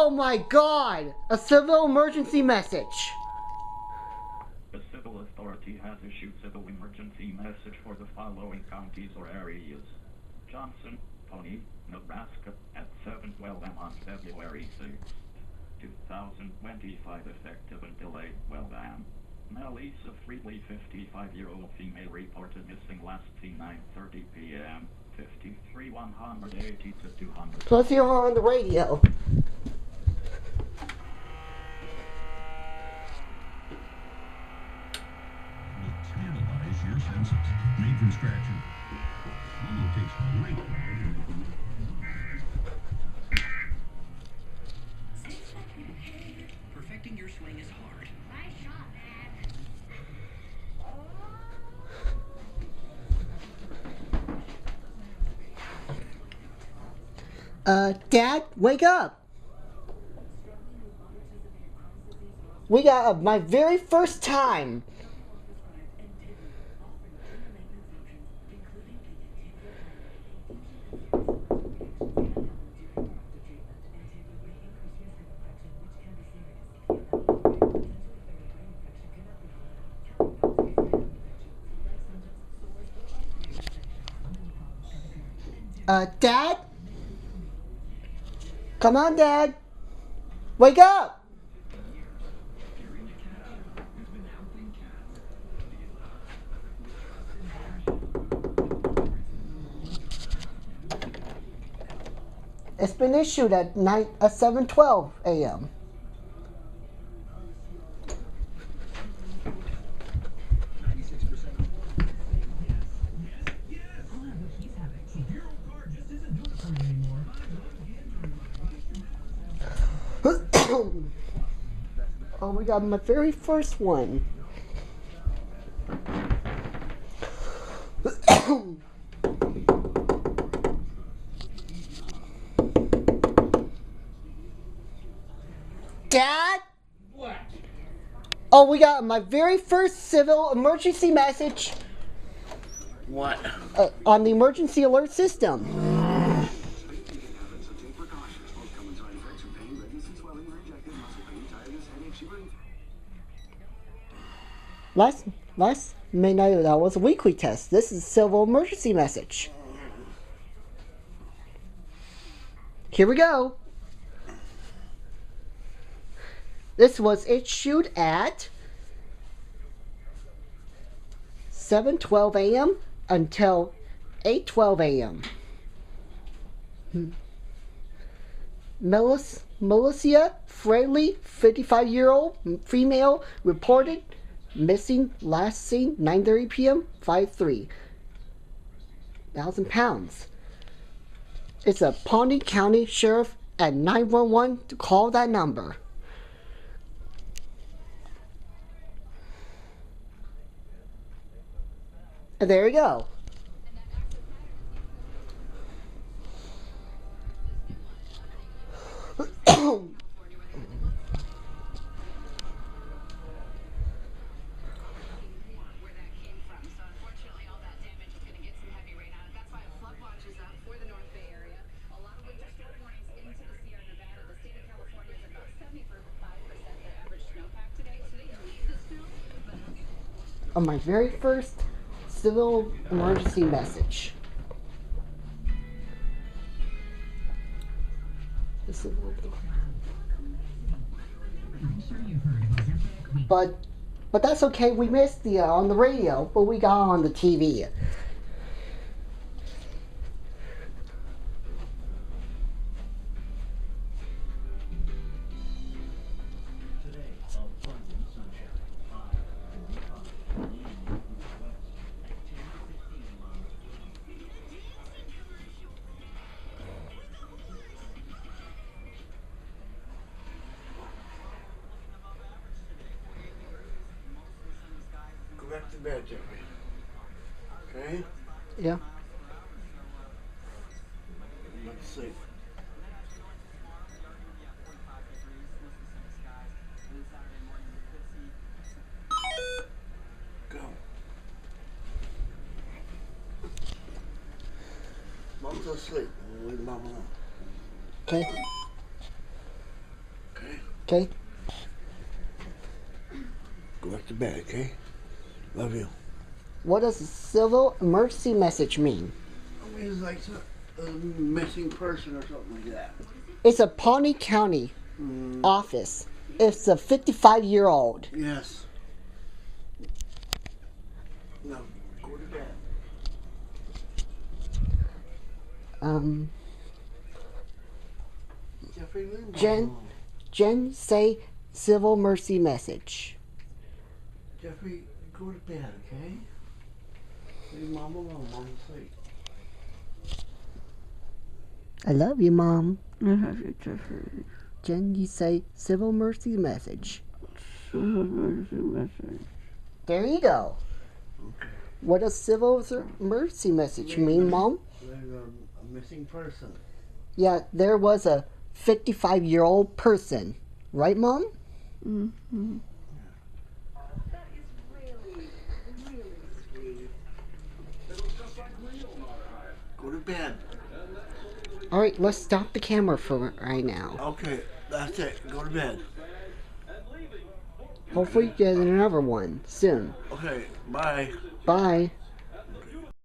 Oh my God! A civil emergency message. The civil authority has issued civil emergency message for the following counties or areas. Johnson, Pony, Nebraska, at 7:12 a.m. on February 6th, 2025, effective until 8:12 a.m. Melissa Freely, 55-year-old female, reported missing last seen 9:30 p.m. 53 180 to 200. Let's hear her on the radio. Analyze your senses. Made from scratch. It takes a great perfecting your swing is hard. Nice shot, Dad. Dad, wake up. We got my very first time. Dad? Come on, Dad. Wake up. It's been issued at 7:12 a.m. Oh, we got my very first one. Dad? What? Oh, we got my very first civil emergency message. What? On the emergency alert system. Last midnight, that was a weekly test. This is a civil emergency message. Here we go. This was issued at 7:12 a.m. until 8:12 a.m. Melissa Fraley, 55-year-old female, reported missing last seen 9:30 p.m. 53,000 pounds. It's a Pawnee County Sheriff at 911 to call that number. And there you go. On my very first civil emergency message. But that's okay. We missed the on the radio, but we got on the TV. Go back to bed, Jeffrey. Okay? Yeah. Let's sleep. Go. Mom's asleep. We'll leave Mom alone. Okay. Okay? Go back to bed, okay? Love you. What does a civil emergency message mean? I mean, it's like a missing person or something like that. It's a Pawnee County office. It's a 55-year-old. Yes. No, go to bed. Jeffrey Lynn. Jen say civil mercy message. Jeffrey, go to bed, okay? Leave Mom alone. Mom's asleep. I love you, Mom. I love you, Jeffrey. Jen, you say civil mercy message. Civil mercy message. There you go. Okay. What does civil mercy message mean, Mom? There's a missing person. Yeah, there was a 55-year-old person. Right, Mom? Mm-hmm. That is really, really sweet. Go to bed. All right, let's stop the camera for right now. Okay, that's it. Go to bed. Hopefully you get another one soon. Okay, bye. Bye.